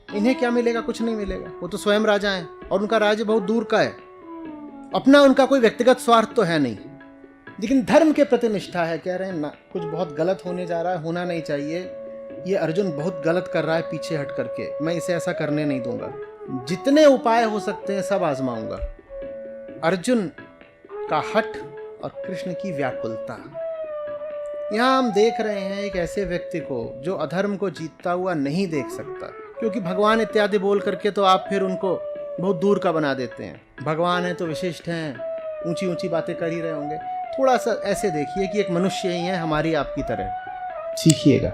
इन्हें क्या मिलेगा? कुछ नहीं मिलेगा। वो तो स्वयं राजा हैं और उनका राज्य बहुत दूर का है। अपना उनका कोई व्यक्तिगत स्वार्थ तो है नहीं, लेकिन धर्म के प्रति निष्ठा है। कह रहे हैं ना, कुछ बहुत गलत होने जा रहा है, होना नहीं चाहिए, ये अर्जुन बहुत गलत कर रहा है पीछे हट करके, मैं इसे ऐसा करने नहीं दूंगा। जितने उपाय हो सकते हैं सब आजमाऊंगा। अर्जुन का हठ और कृष्ण की व्याकुलता। यहाँ हम देख रहे हैं एक ऐसे व्यक्ति को जो अधर्म को जीतता हुआ नहीं देख सकता, क्योंकि भगवान इत्यादि बोल करके तो आप फिर उनको बहुत दूर का बना देते हैं। भगवान है तो विशिष्ट हैं, ऊंची ऊंची बातें कर ही रहे होंगे। थोड़ा सा ऐसे देखिए कि एक मनुष्य ही है, हमारी आपकी तरह, सीखिएगा।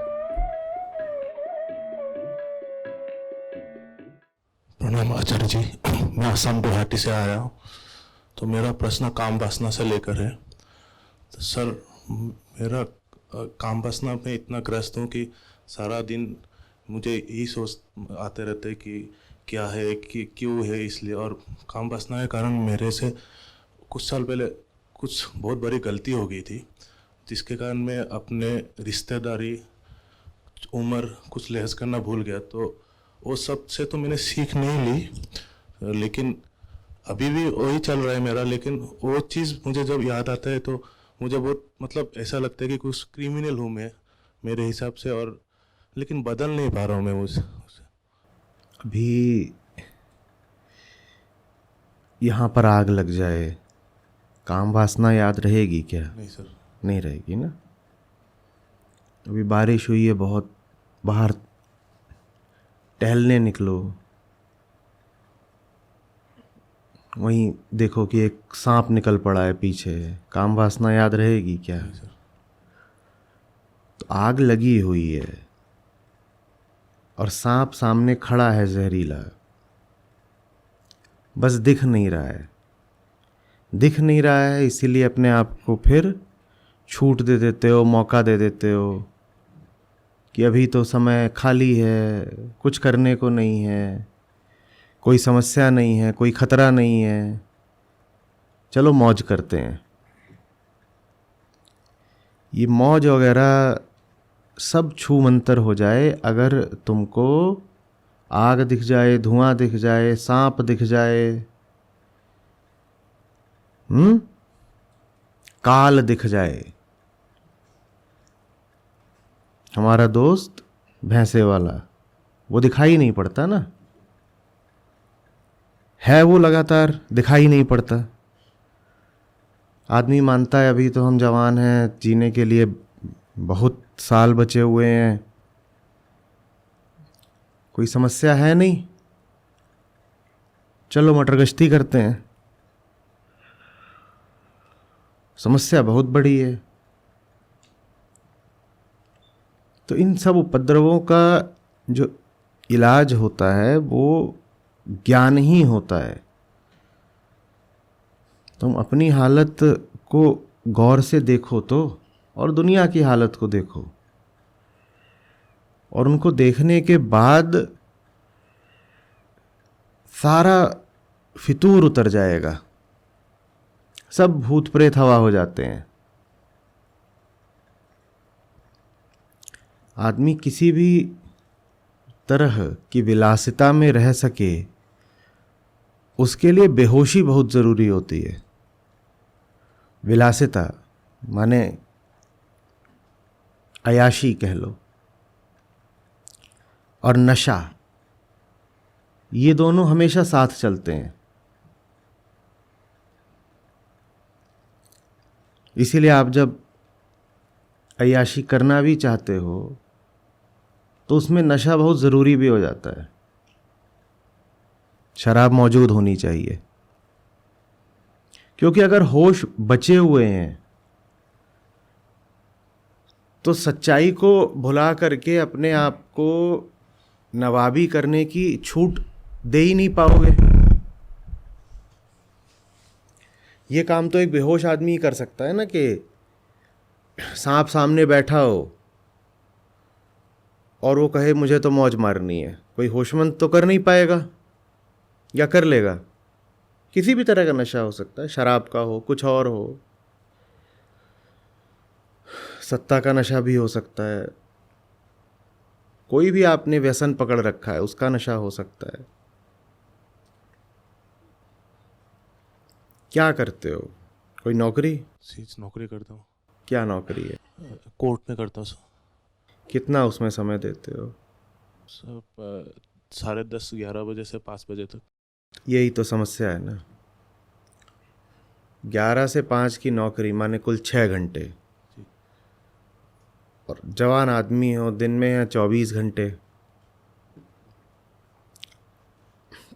प्रणाम आचार्य जी, मैं असम गुवाहाटी से आया हूँ। तो मेरा प्रश्न काम वासना से लेकर है। तो सर, मेरा काम वासना में इतना ग्रस्त हूँ कि सारा दिन मुझे यही सोच आते रहते कि क्या है, कि क्यों है, इसलिए। और काम वासना के कारण मेरे से कुछ साल पहले कुछ बहुत बड़ी गलती हो गई थी, जिसके कारण मैं अपने रिश्तेदारी, उम्र कुछ लिहाज करना भूल गया। तो वो सब से तो मैंने सीख नहीं ली, लेकिन अभी भी वही चल रहा है मेरा। लेकिन वो चीज़ मुझे जब याद आता है तो मुझे बहुत मतलब ऐसा लगता है कि कुछ क्रिमिनल हूँ मैं मेरे हिसाब से, और लेकिन बदल नहीं पा रहा हूँ मैं उस। अभी यहाँ पर आग लग जाए, काम वासना याद रहेगी क्या? नहीं सर। नहीं रहेगी ना। अभी बारिश हुई है बहुत, बाहर टहलने निकलो, वहीं देखो कि एक सांप निकल पड़ा है पीछे, काम वासना याद रहेगी क्या? नहीं सर। तो आग लगी हुई है और सांप सामने खड़ा है जहरीला, बस दिख नहीं रहा है। दिख नहीं रहा है इसीलिए अपने आप को फिर छूट दे देते हो, मौका दे देते हो कि अभी तो समय खाली है, कुछ करने को नहीं है, कोई समस्या नहीं है, कोई खतरा नहीं है, चलो मौज करते हैं। ये मौज वगैरह सब छू मंतर हो जाए अगर तुमको आग दिख जाए, धुआं दिख जाए, सांप दिख जाए, काल दिख जाए। हमारा दोस्त भैंसे वाला, वो दिखाई नहीं पड़ता ना, है वो लगातार दिखाई नहीं पड़ता। आदमी मानता है अभी तो हम जवान हैं, जीने के लिए बहुत साल बचे हुए हैं, कोई समस्या है नहीं, चलो मटर गश्ती करते हैं। समस्या बहुत बड़ी है। तो इन सब उपद्रवों का जो इलाज होता है वो ज्ञान ही होता है। तुम अपनी हालत को गौर से देखो तो, और दुनिया की हालत को देखो, और उनको देखने के बाद सारा फितूर उतर जाएगा, सब भूत प्रेत हवा हो जाते हैं। आदमी किसी भी तरह की विलासिता में रह सके उसके लिए बेहोशी बहुत ज़रूरी होती है। विलासिता माने अयाशी कह लो, और नशा, ये दोनों हमेशा साथ चलते हैं। इसीलिए आप जब अय्याशी करना भी चाहते हो तो उसमें नशा बहुत ज़रूरी भी हो जाता है। शराब मौजूद होनी चाहिए, क्योंकि अगर होश बचे हुए हैं तो सच्चाई को भुला करके अपने आप को नवाबी करने की छूट दे ही नहीं पाओगे। ये काम तो एक बेहोश आदमी ही कर सकता है ना, कि सांप सामने बैठा हो और वो कहे मुझे तो मौज मारनी है। कोई होशमंद तो कर नहीं पाएगा, या कर लेगा? किसी भी तरह का नशा हो सकता है, शराब का हो, कुछ और हो, सत्ता का नशा भी हो सकता है, कोई भी आपने व्यसन पकड़ रखा है, उसका नशा हो सकता है। क्या करते हो? कोई नौकरी? चीज नौकरी करता हूँ, क्या नौकरी है? कोर्ट में करता हूँ सर। कितना उसमें समय देते हो? सब 10:30-11 बजे से 5 बजे तक। यही तो समस्या है ना। 11 से 5 की नौकरी माने कुल 6 घंटे, और जवान आदमी हो, दिन में है 24 घंटे।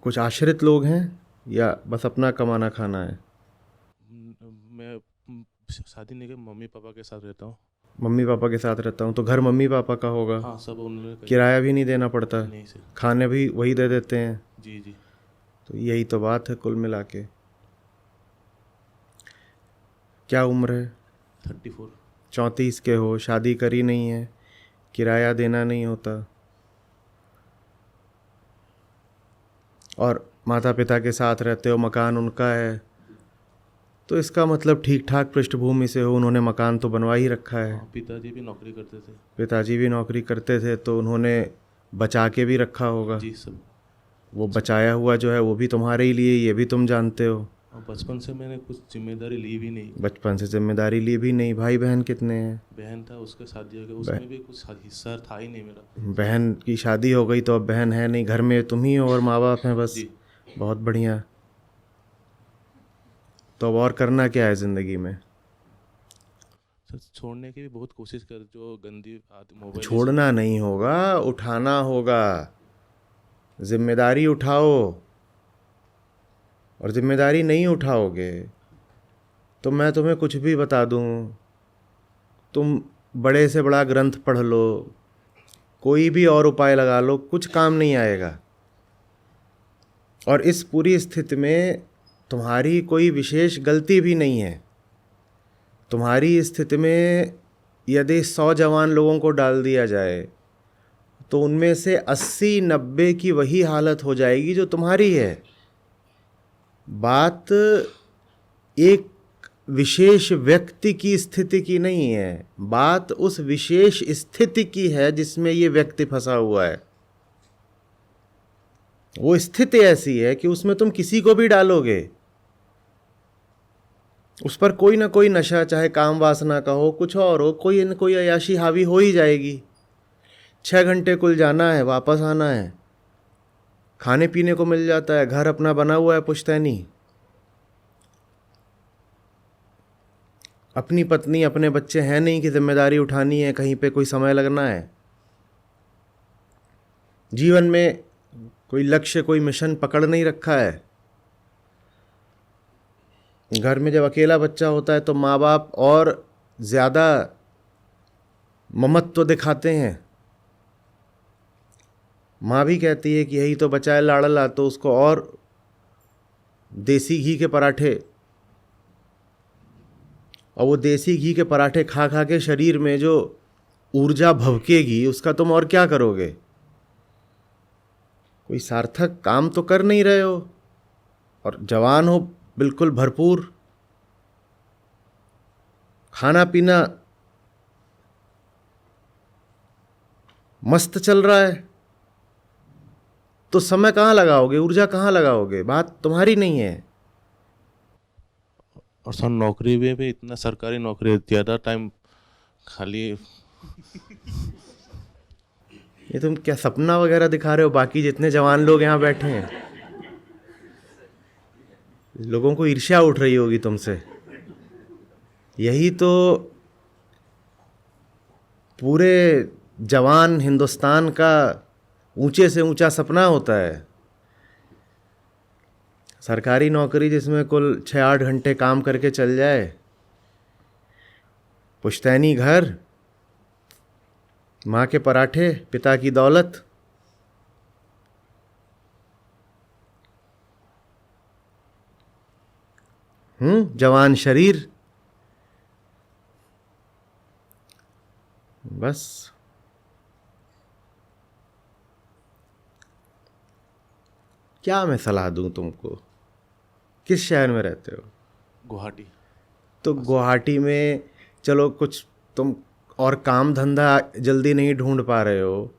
कुछ आश्रित लोग हैं या बस अपना कमाना खाना है? मैं शादी नहीं की, मम्मी पापा के साथ रहता हूँ। मम्मी पापा के साथ रहता हूँ, तो घर मम्मी पापा का होगा। हाँ, सब उन्होंने किराया भी नहीं देना पड़ता? नहीं सर। खाने भी वही दे देते हैं? जी जी। तो यही तो बात है कुल मिला के। क्या उम्र है? 34। 34 के हो, शादी करी नहीं है, किराया देना नहीं होता, और माता पिता के साथ रहते हो, मकान उनका है, तो इसका मतलब ठीक ठाक पृष्ठभूमि से हो, उन्होंने मकान तो बनवा ही रखा है। हाँ, पिताजी भी नौकरी करते थे। पिताजी भी नौकरी करते थे, तो उन्होंने बचा के भी रखा होगा। जी सब। वो बचाया हुआ जो है वो भी तुम्हारे ही लिए, ये भी तुम जानते हो। और बचपन से मैंने कुछ जिम्मेदारी ली भी नहीं। बचपन से जिम्मेदारी ली भी नहीं। भाई बहन कितने हैं? बहन था, उसका शादी हो गया, उसमें भी कुछ हिस्सा था ही नहीं मेरा। बहन की शादी हो गई तो अब बहन है नहीं, घर में तुम ही हो और माँ बाप हैं बस। जी। बहुत बढ़िया। तो अब और करना क्या है ज़िंदगी में? सर, छोड़ने की भी बहुत कोशिश कर, जो गंदी मोबाइल छोड़ना नहीं होगा, उठाना होगा। जिम्मेदारी उठाओ, और जिम्मेदारी नहीं उठाओगे तो मैं तुम्हें कुछ भी बता दूं, तुम बड़े से बड़ा ग्रंथ पढ़ लो, कोई भी और उपाय लगा लो, कुछ काम नहीं आएगा। और इस पूरी स्थिति में तुम्हारी कोई विशेष गलती भी नहीं है। तुम्हारी स्थिति में यदि 100 जवान लोगों को डाल दिया जाए तो उनमें से 80-90 की वही हालत हो जाएगी जो तुम्हारी है। बात एक विशेष व्यक्ति की स्थिति की नहीं है, बात उस विशेष स्थिति की है जिसमें ये व्यक्ति फंसा हुआ है। वो स्थिति ऐसी है कि उसमें तुम किसी को भी डालोगे, उस पर कोई ना कोई नशा, चाहे काम वासना का हो, कुछ और हो, कोई न कोई अय्याशी हावी हो ही जाएगी। 6 घंटे कुल जाना है, वापस आना है, खाने पीने को मिल जाता है, घर अपना बना हुआ है पुश्तैनी, अपनी पत्नी अपने बच्चे हैं नहीं कि जिम्मेदारी उठानी है, कहीं पे कोई समय लगना है। जीवन में कोई लक्ष्य, कोई मिशन पकड़ नहीं रखा है। घर में जब अकेला बच्चा होता है तो माँ बाप और ज़्यादा ममत्व दिखाते हैं। माँ भी कहती है कि यही तो बचा है लाड़ला, तो उसको और देसी घी के पराठे, और वो देसी घी के पराठे खा खा के शरीर में जो ऊर्जा भभकेगी उसका तुम और क्या करोगे? कोई सार्थक काम तो कर नहीं रहे हो, और जवान हो बिल्कुल भरपूर, खाना पीना मस्त चल रहा है, तो समय कहाँ लगाओगे, ऊर्जा कहाँ लगाओगे? बात तुम्हारी नहीं है। और सर, नौकरी में भी इतना, सरकारी नौकरी ज़्यादा टाइम खाली। ये तुम क्या सपना वगैरह दिखा रहे हो? बाकी जितने जवान लोग यहाँ बैठे हैं, लोगों को ईर्ष्या उठ रही होगी तुमसे। यही तो पूरे जवान हिंदुस्तान का ऊंचे से ऊंचा सपना होता है। सरकारी नौकरी जिसमें कुल 6-8 घंटे काम करके चल जाए, पुश्तैनी घर, माँ के पराठे, पिता की दौलत, जवान शरीर, बस। क्या मैं सलाह दूं तुमको? किस शहर में रहते हो? गुवाहाटी। तो गुवाहाटी में चलो, कुछ तुम और काम धंधा जल्दी नहीं ढूंढ पा रहे हो,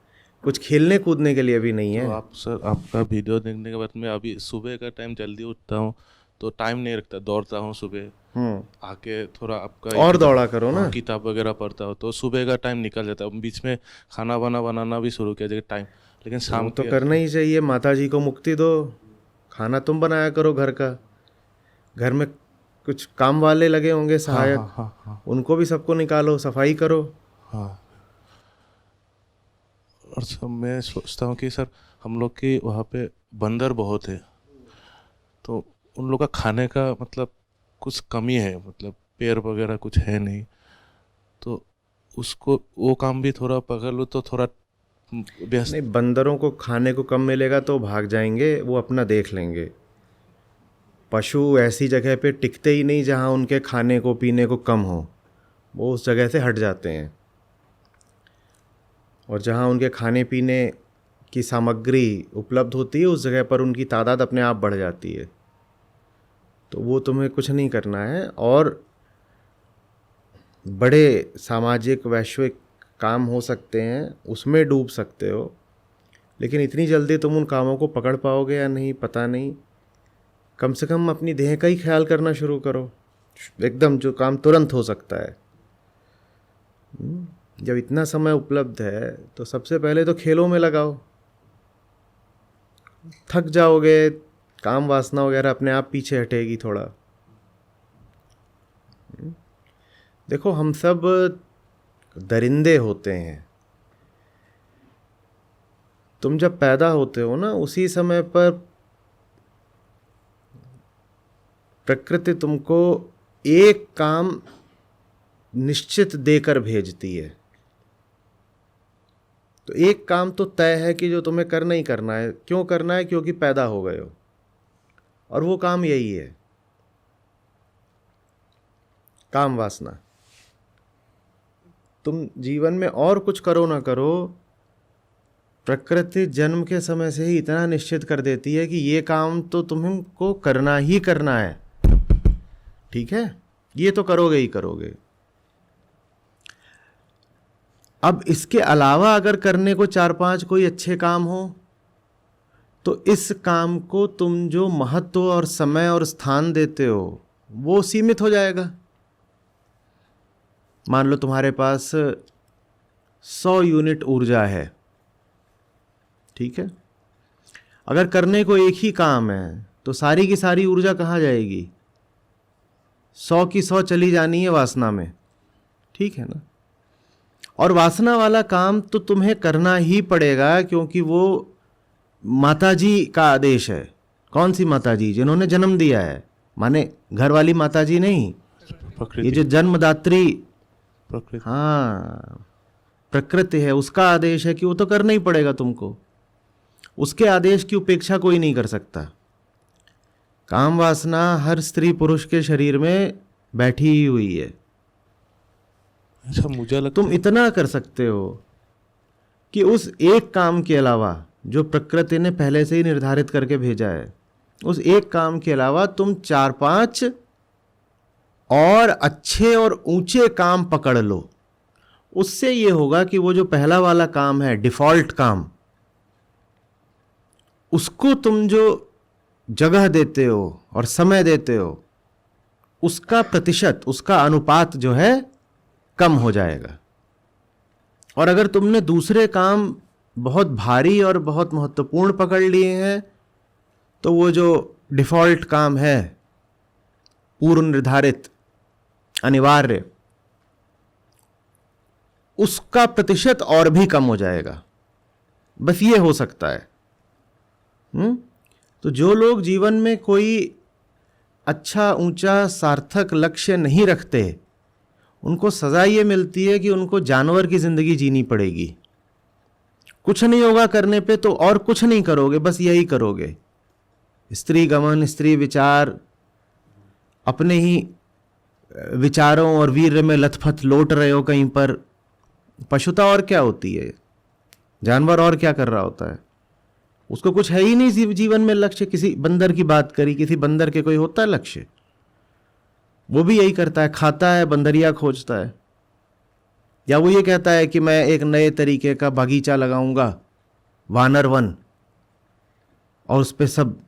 कुछ खेलने कूदने के लिए भी नहीं है। तो आप सर, आपका वीडियो देखने के बाद मैं अभी सुबह का टाइम जल्दी उठता हूँ, तो टाइम नहीं रखता, दौड़ता हूँ सुबह आके, थोड़ा आपका और दौड़ा करो ना। किताब वगैरह पढ़ता हो तो सुबह का टाइम निकल जाता है। बीच में खाना बनाना भी शुरू किया टाइम, लेकिन शाम वो तो करना ही चाहिए। माता जी को मुक्ति दो, खाना तुम बनाया करो घर का। घर में कुछ काम वाले लगे होंगे सहायक, हाँ। उनको भी सबको निकालो, सफाई करो। हाँ। और सर मैं सोचता हूँ कि सर हम लोग के वहाँ पे बंदर बहुत है, तो उन लोग का खाने का मतलब कुछ कमी है, मतलब पेड़ वगैरह कुछ है नहीं, तो उसको वो काम भी थोड़ा पकड़ लो तो थोड़ा व्यस्त। नहीं, बंदरों को खाने को कम मिलेगा तो भाग जाएंगे, वो अपना देख लेंगे। पशु ऐसी जगह पे टिकते ही नहीं जहाँ उनके खाने को पीने को कम हो, वो उस जगह से हट जाते हैं। और जहाँ उनके खाने पीने की सामग्री उपलब्ध होती है उस जगह पर उनकी तादाद अपने आप बढ़ जाती है। तो वो तुम्हें कुछ नहीं करना है। और बड़े सामाजिक वैश्विक काम हो सकते हैं, उसमें डूब सकते हो, लेकिन इतनी जल्दी तुम उन कामों को पकड़ पाओगे या नहीं पता नहीं। कम से कम अपनी देह का ही ख्याल करना शुरू करो, एकदम जो काम तुरंत हो सकता है। जब इतना समय उपलब्ध है तो सबसे पहले तो खेलों में लगाओ। थक जाओगे, काम वासना वगैरह अपने आप पीछे हटेगी थोड़ा। देखो, हम सब दरिंदे होते हैं। तुम जब पैदा होते हो ना, उसी समय पर प्रकृति तुमको एक काम निश्चित देकर भेजती है। तो एक काम तो तय है कि जो तुम्हें करना ही करना है। क्यों करना है? क्योंकि पैदा हो गए हो, और वो काम यही है, काम वासना। तुम जीवन में और कुछ करो ना करो, प्रकृति जन्म के समय से ही इतना निश्चित कर देती है कि ये काम तो तुमको करना ही करना है, ठीक है, ये तो करोगे ही करोगे। अब इसके अलावा अगर करने को 4-5 कोई अच्छे काम हो, तो इस काम को तुम जो महत्व और समय और स्थान देते हो वो सीमित हो जाएगा। मान लो तुम्हारे पास 100 यूनिट ऊर्जा है, ठीक है। अगर करने को एक ही काम है तो सारी की सारी ऊर्जा कहाँ जाएगी? 100 की 100 चली जानी है वासना में, ठीक है ना। और वासना वाला काम तो तुम्हें करना ही पड़ेगा, क्योंकि वो माताजी का आदेश है। कौन सी माताजी? जिन्होंने जन्म दिया है, माने घर वाली माताजी नहीं, ये जो जन्मदात्री प्रकृति, हाँ, प्रकृति है, उसका आदेश है कि वो तो करना ही पड़ेगा तुमको। उसके आदेश की उपेक्षा कोई नहीं कर सकता। काम वासना हर स्त्री पुरुष के शरीर में बैठी ही हुई है। अच्छा, मुझे लगता तुम इतना कर सकते हो कि उस एक काम के अलावा जो प्रकृति ने पहले से ही निर्धारित करके भेजा है, उस एक काम के अलावा तुम 4-5 और अच्छे और ऊंचे काम पकड़ लो। उससे ये होगा कि वो जो पहला वाला काम है, डिफॉल्ट काम, उसको तुम जो जगह देते हो और समय देते हो, उसका प्रतिशत, उसका अनुपात जो है कम हो जाएगा। और अगर तुमने दूसरे काम बहुत भारी और बहुत महत्वपूर्ण पकड़ लिए हैं, तो वो जो डिफॉल्ट काम है, पूर्व निर्धारित, अनिवार्य, उसका प्रतिशत और भी कम हो जाएगा। बस ये हो सकता है। तो जो लोग जीवन में कोई अच्छा ऊंचा सार्थक लक्ष्य नहीं रखते, उनको सजा ये मिलती है कि उनको जानवर की जिंदगी जीनी पड़ेगी। कुछ नहीं होगा करने पे तो और कुछ नहीं करोगे, बस यही करोगे, स्त्री गमन, स्त्री विचार, अपने ही विचारों और वीर्य में लथपथ लौट रहे हो कहीं पर। पशुता और क्या होती है? जानवर और क्या कर रहा होता है? उसको कुछ है ही नहीं जीवन में लक्ष्य। किसी बंदर की बात करी, किसी बंदर के कोई होता है लक्ष्य? वो भी यही करता है, खाता है, बंदरिया खोजता है। या वो ये कहता है कि मैं एक नए तरीके का बगीचा लगाऊंगा वानर वन, और उस पे सब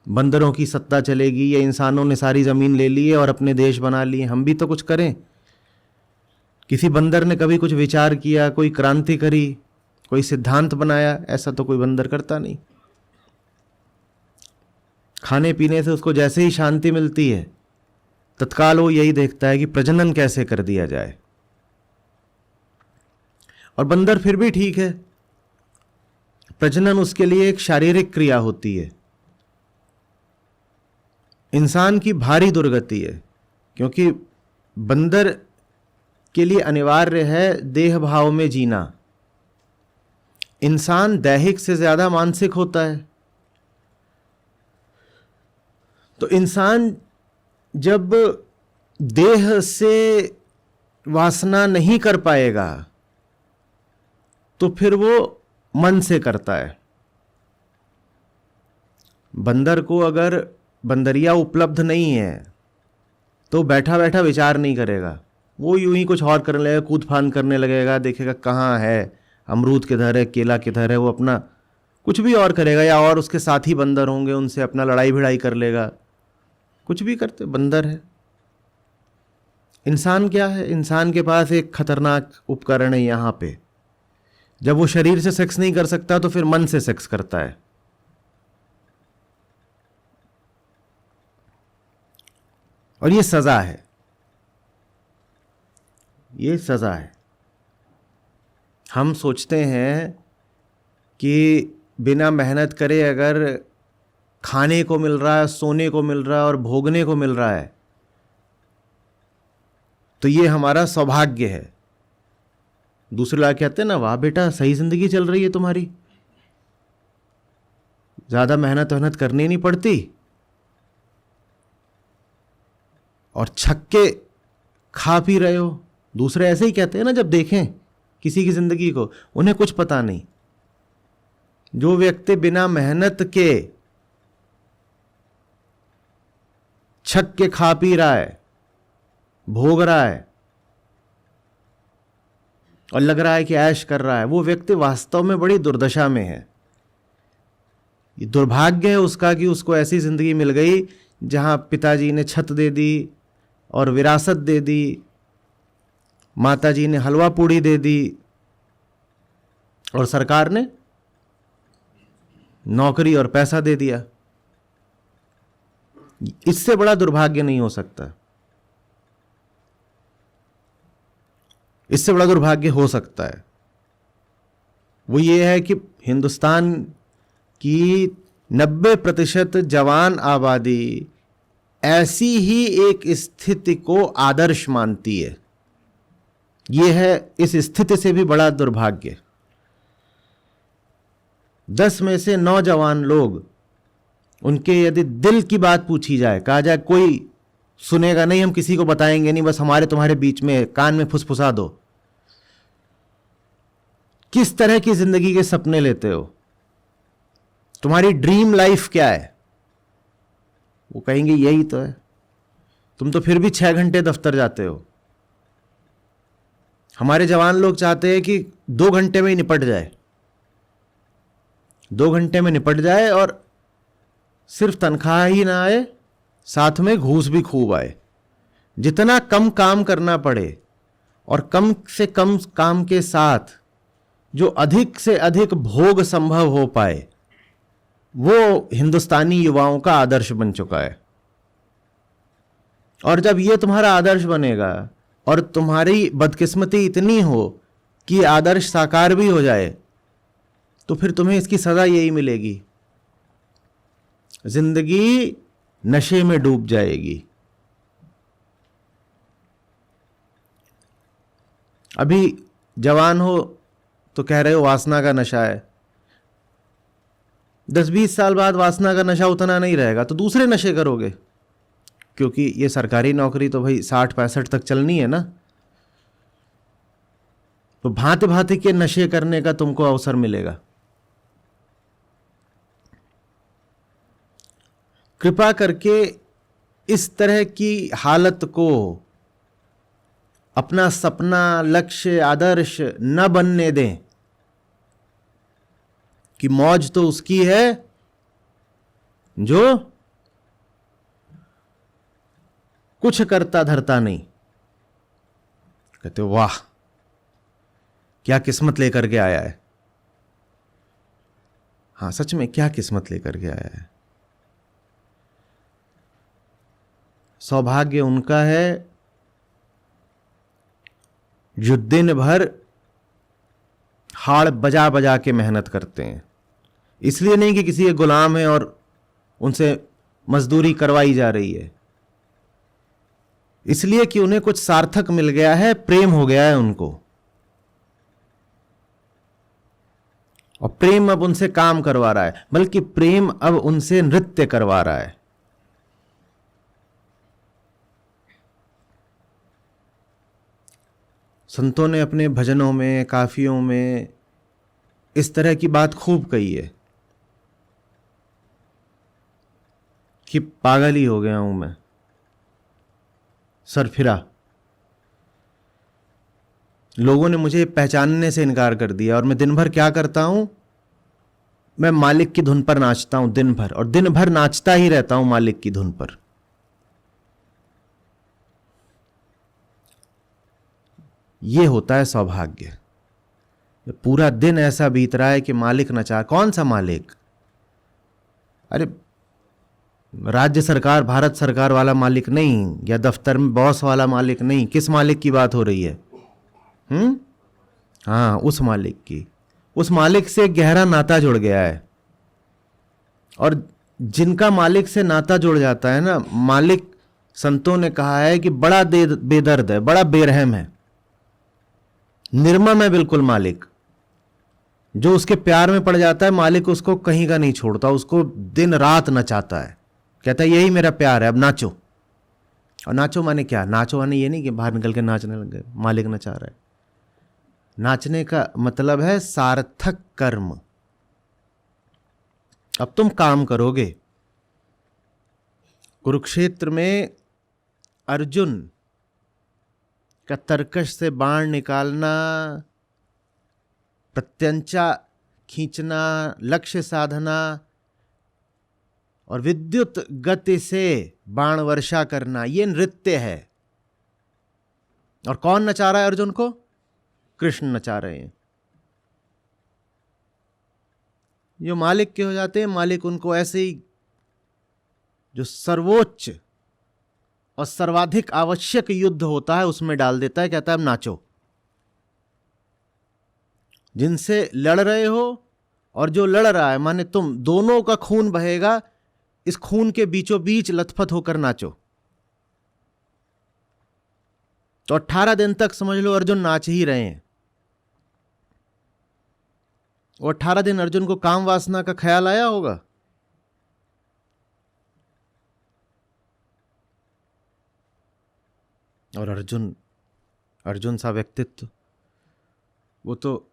बंदरों की सत्ता चलेगी, या इंसानों ने सारी ज़मीन ले ली है और अपने देश बना लिए। हम भी तो कुछ करें। किसी बंदर ने कभी कुछ विचार किया, कोई क्रांति करी, कोई सिद्धांत बनाया? ऐसा तो कोई बंदर करता नहीं। खाने पीने से उसको जैसे ही शांति मिलती है, तत्काल वो यही देखता है कि प्रजनन कैसे कर दिया जाए। और बंदर फिर भी ठीक है, प्रजनन उसके लिए एक शारीरिक क्रिया होती है। इंसान की भारी दुर्गति है, क्योंकि बंदर के लिए अनिवार्य है देह भाव में जीना। इंसान दैहिक से ज्यादा मानसिक होता है। तो इंसान जब देह से वासना नहीं कर पाएगा तो फिर वो मन से करता है। बंदर को अगर बंदरिया उपलब्ध नहीं है तो बैठा बैठा विचार नहीं करेगा, वो यूं ही कुछ और करने लगेगा, कूद फान करने लगेगा, देखेगा कहाँ है अमरूद किधर है, केला किधर है, वो अपना कुछ भी और करेगा। या और उसके साथी बंदर होंगे, उनसे अपना लड़ाई भिड़ाई कर लेगा, कुछ भी करते, बंदर है। इंसान क्या है? इंसान के पास एक खतरनाक उपकरण है यहाँ पे। जब वो शरीर से सेक्स नहीं कर सकता तो फिर मन से सेक्स करता है। और ये सजा है, ये सजा है। हम सोचते हैं कि बिना मेहनत करे अगर खाने को मिल रहा है, सोने को मिल रहा है और भोगने को मिल रहा है तो ये हमारा सौभाग्य है। दूसरे लोग कहते हैं ना, वाह बेटा सही जिंदगी चल रही है तुम्हारी, ज्यादा मेहनत करनी नहीं पड़ती और छक्के खा पी रहे हो। दूसरे ऐसे ही कहते हैं ना, जब देखें किसी की जिंदगी को, उन्हें कुछ पता नहीं। जो व्यक्ति बिना मेहनत के छक्के खा पी रहा है, भोग रहा है और लग रहा है कि ऐश कर रहा है, वो व्यक्ति वास्तव में बड़ी दुर्दशा में है। ये दुर्भाग्य है उसका कि उसको ऐसी जिंदगी मिल गई जहां पिताजी ने छत दे दी और विरासत दे दी, माताजी ने हलवा पूड़ी दे दी और सरकार ने नौकरी और पैसा दे दिया। इससे बड़ा दुर्भाग्य नहीं हो सकता। इससे बड़ा दुर्भाग्य हो सकता है वो ये है कि हिंदुस्तान की 90% जवान आबादी ऐसी ही एक स्थिति को आदर्श मानती है। ये है इस स्थिति से भी बड़ा दुर्भाग्य। 10 में से 9 जवान लोग, उनके यदि दिल की बात पूछी जाए, कहा जाए कोई सुनेगा नहीं, हम किसी को बताएंगे नहीं, बस हमारे तुम्हारे बीच में कान में फुसफुसा दो, किस तरह की जिंदगी के सपने लेते हो, तुम्हारी ड्रीम लाइफ क्या है, वो कहेंगे यही तो है। तुम तो फिर भी 6 घंटे दफ्तर जाते हो। हमारे जवान लोग चाहते हैं कि 2 घंटे में ही निपट जाए, 2 घंटे में निपट जाए और सिर्फ तनख्वाह ही ना आए, साथ में घूस भी खूब आए। जितना कम काम करना पड़े और कम से कम काम के साथ जो अधिक से अधिक भोग संभव हो पाए, वो हिंदुस्तानी युवाओं का आदर्श बन चुका है। और जब ये तुम्हारा आदर्श बनेगा और तुम्हारी बदकिस्मती इतनी हो कि आदर्श साकार भी हो जाए, तो फिर तुम्हें इसकी सजा यही मिलेगी, जिंदगी नशे में डूब जाएगी। अभी जवान हो तो कह रहे हो वासना का नशा है, 10-20 साल बाद वासना का नशा उतना नहीं रहेगा तो दूसरे नशे करोगे, क्योंकि ये सरकारी नौकरी तो भाई 60-65 तक चलनी है ना। तो भांति भांति के नशे करने का तुमको अवसर मिलेगा। कृपा करके इस तरह की हालत को अपना सपना, लक्ष्य, आदर्श न बनने दें। कि मौज तो उसकी है जो कुछ करता धरता नहीं। कहते हो वाह, क्या किस्मत लेकर के आया है। हाँ, सच में क्या किस्मत लेकर के आया है। सौभाग्य उनका है जो दिन भर हाड़ बजा बजा के मेहनत करते हैं। इसलिए नहीं कि किसी के गुलाम है और उनसे मजदूरी करवाई जा रही है, इसलिए कि उन्हें कुछ सार्थक मिल गया है, प्रेम हो गया है उनको, और प्रेम अब उनसे काम करवा रहा है, बल्कि प्रेम अब उनसे नृत्य करवा रहा है। संतों ने अपने भजनों में, काफियों में इस तरह की बात खूब कही है कि पागल ही हो गया हूं मैं, सरफिरा। लोगों ने मुझे पहचानने से इनकार कर दिया और मैं दिन भर क्या करता हूं, मैं मालिक की धुन पर नाचता हूं दिन भर, और दिन भर नाचता ही रहता हूं मालिक की धुन पर। यह होता है सौभाग्य। पूरा दिन ऐसा बीत रहा है कि मालिक नचा। कौन सा मालिक? अरे राज्य सरकार, भारत सरकार वाला मालिक नहीं, या दफ्तर में बॉस वाला मालिक नहीं। किस मालिक की बात हो रही है? हाँ, उस मालिक की। उस मालिक से गहरा नाता जुड़ गया है। और जिनका मालिक से नाता जुड़ जाता है ना, मालिक, संतों ने कहा है कि बड़ा बेदर्द है, बड़ा बेरहम है, निर्मम है बिल्कुल मालिक। जो उसके प्यार में पड़ जाता है, मालिक उसको कहीं का नहीं छोड़ता, उसको दिन रात नचाता है। कहता है यही मेरा प्यार है, अब नाचो। और नाचो माने क्या? नाचो माने ये नहीं कि बाहर निकल के नाचने लग गए, मालिक नचा रहा है। नाचने का मतलब है सार्थक कर्म। अब तुम काम करोगे। कुरुक्षेत्र में अर्जुन का तरकश से बाण निकालना, प्रत्यंचा खींचना, लक्ष्य साधना और विद्युत गति से बाण वर्षा करना, ये नृत्य है। और कौन नचा रहा है अर्जुन को? कृष्ण नचा रहे हैं। जो मालिक के हो जाते हैं, मालिक उनको ऐसे ही जो सर्वोच्च और सर्वाधिक आवश्यक युद्ध होता है उसमें डाल देता है। कहता है अब नाचो। जिनसे लड़ रहे हो और जो लड़ रहा है, माने तुम दोनों का खून बहेगा, इस खून के बीचों बीच लथपथ होकर नाचो। तो 18 दिन तक समझ लो अर्जुन नाच ही रहे हैं। और 18 दिन अर्जुन को काम वासना का ख्याल आया होगा। और अर्जुन सा व्यक्तित्व, वो तो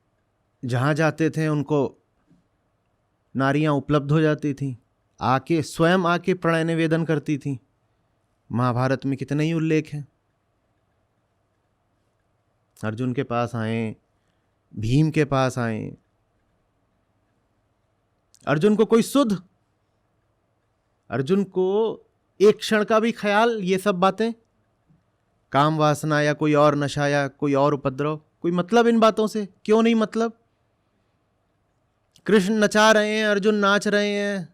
जहां जाते थे उनको नारियां उपलब्ध हो जाती थीं, आके स्वयं आके प्रणय निवेदन करती थीं। महाभारत में कितने ही उल्लेख हैं। अर्जुन के पास आए, भीम के पास आए। अर्जुन को कोई सुध, अर्जुन को एक क्षण का भी ख्याल, ये सब बातें, काम वासना या कोई और नशा या कोई और उपद्रव, कोई मतलब इन बातों से? क्यों नहीं मतलब? कृष्ण नचा रहे हैं, अर्जुन नाच रहे हैं।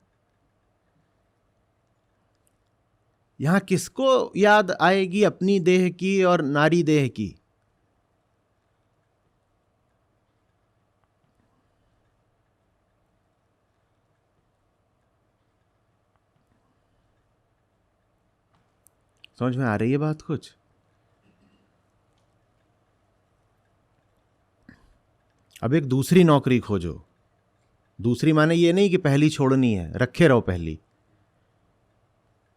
यहां किसको याद आएगी अपनी देह की और नारी देह की? समझ में आ रही है बात कुछ? अब एक दूसरी नौकरी खोजो। दूसरी माने ये नहीं कि पहली छोड़नी है, रखे रहो पहली।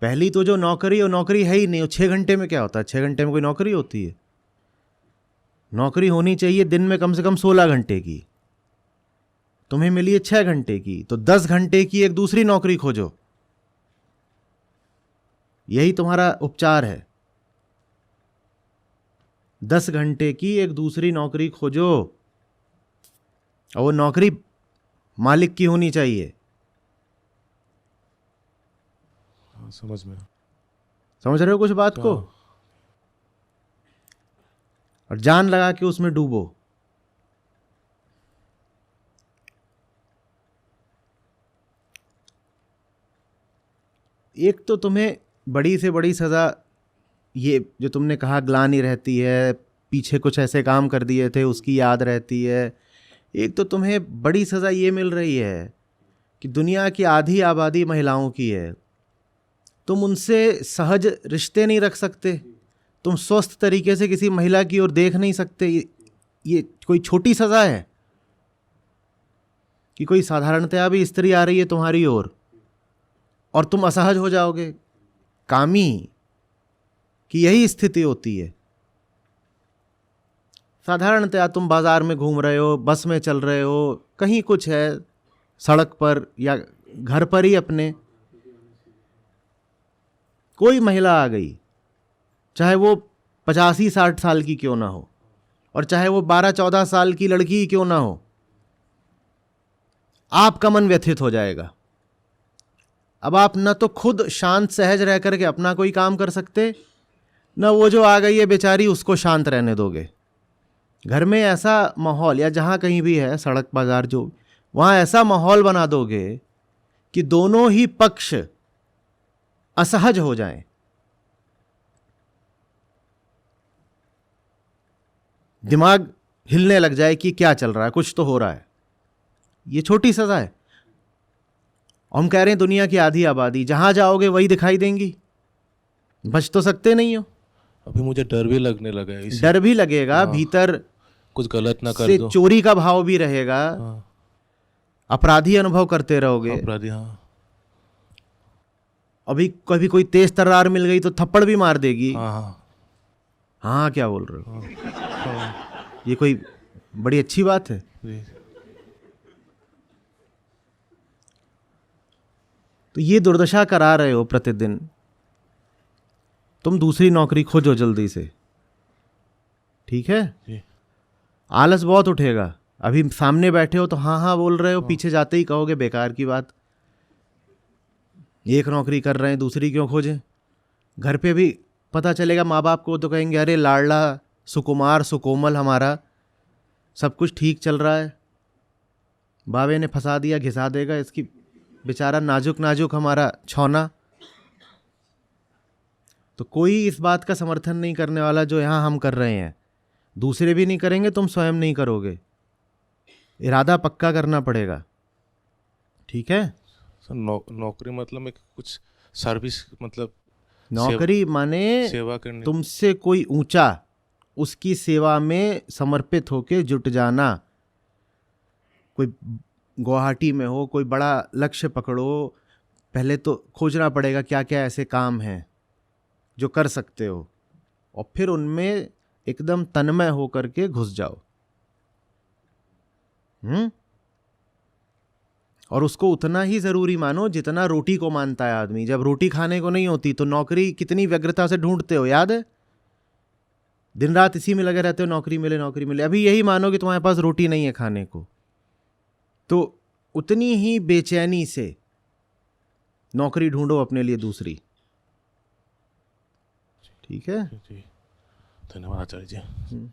पहली तो जो नौकरी, वो नौकरी है ही नहीं। 6 घंटे में क्या होता है? 6 घंटे में कोई नौकरी होती है? नौकरी होनी चाहिए दिन में कम से कम 16 घंटे की। तुम्हें मिली है 6 घंटे की, तो 10 घंटे की एक दूसरी नौकरी खोजो। यही तुम्हारा उपचार है। 10 घंटे की एक दूसरी नौकरी खोजो। और वो नौकरी मालिक की होनी चाहिए। हाँ, समझ में। समझ रहे हो कुछ बात को? हाँ। और जान लगा के उसमें डूबो। एक तो तुम्हें बड़ी से बड़ी सजा, ये जो तुमने कहा ग्लानि रहती है, पीछे कुछ ऐसे काम कर दिए थे उसकी याद रहती है। एक तो तुम्हें बड़ी सजा ये मिल रही है कि दुनिया की आधी आबादी महिलाओं की है, तुम उनसे सहज रिश्ते नहीं रख सकते, तुम स्वस्थ तरीके से किसी महिला की ओर देख नहीं सकते। ये कोई छोटी सजा है कि कोई साधारणतया भी स्त्री आ रही है तुम्हारी ओर और तुम असहज हो जाओगे? कामी की यही स्थिति होती है। साधारणतया तुम बाजार में घूम रहे हो, बस में चल रहे हो, कहीं कुछ है, सड़क पर या घर पर ही अपने, कोई महिला आ गई, चाहे वो 85-60 साल की क्यों ना हो और चाहे वो 12-14 साल की लड़की ही क्यों ना हो, आपका मन व्यथित हो जाएगा। अब आप न तो खुद शांत सहज रह करके अपना कोई काम कर सकते, न वो जो आ गई है बेचारी उसको शांत रहने दोगे। घर में ऐसा माहौल, या जहाँ कहीं भी है, सड़क बाजार जो, वहाँ ऐसा माहौल बना दोगे कि दोनों ही पक्ष असहज हो जाएं। दिमाग हिलने लग जाए कि क्या चल रहा है, कुछ तो हो रहा है। ये छोटी सजा है। हम कह रहे हैं दुनिया की आधी आबादी, जहां जाओगे वही दिखाई देंगी, बच तो सकते नहीं हो। अभी मुझे डर भी लगने लगा है डर भी लगेगा, भीतर कुछ गलत ना कर से दो। चोरी का भाव भी रहेगा, हाँ, अपराधी अनुभव करते रहोगे। अपराधी। हाँ अभी कभी कोई तेज तर्रार मिल गई तो थप्पड़ भी मार देगी। हाँ हाँ हाँ, क्या बोल रहे हो? हाँ, ये कोई बड़ी अच्छी बात है। जी। तो ये दुर्दशा करा रहे हो प्रतिदिन, तुम दूसरी नौकरी खोजो जल्दी से, ठीक है? जी। आलस बहुत उठेगा। अभी सामने बैठे हो तो हाँ हाँ बोल रहे हो, पीछे जाते ही कहोगे बेकार की बात, एक नौकरी कर रहे हैं दूसरी क्यों खोजें। घर पे भी पता चलेगा माँ बाप को तो कहेंगे अरे लाडला सुकुमार सुकोमल हमारा, सब कुछ ठीक चल रहा है, बाबे ने फंसा दिया, घिसा देगा इसकी, बेचारा नाजुक नाजुक हमारा छौना। तो कोई इस बात का समर्थन नहीं करने वाला जो यहाँ हम कर रहे हैं, दूसरे भी नहीं करेंगे, तुम स्वयं नहीं करोगे। इरादा पक्का करना पड़ेगा, ठीक है? सर नौकरी मतलब एक कुछ सर्विस, मतलब नौकरी माने सेवा करने। तुमसे कोई ऊंचा, उसकी सेवा में समर्पित होके जुट जाना। कोई गुवाहाटी में हो, कोई बड़ा लक्ष्य पकड़ो, पहले तो खोजना पड़ेगा क्या क्या ऐसे काम हैं जो कर सकते हो, और फिर उनमें एकदम तन्मय हो करके घुस जाओ। और उसको उतना ही ज़रूरी मानो जितना रोटी को मानता है आदमी। जब रोटी खाने को नहीं होती तो नौकरी कितनी व्यग्रता से ढूंढते हो, याद है? दिन रात इसी में लगे रहते हो, नौकरी मिले नौकरी मिले। अभी यही मानो कि तुम्हारे पास रोटी नहीं है खाने को, तो उतनी ही बेचैनी से नौकरी ढूंढो अपने लिए दूसरी, ठीक है? जी, धन्यवाद आचार्य जी।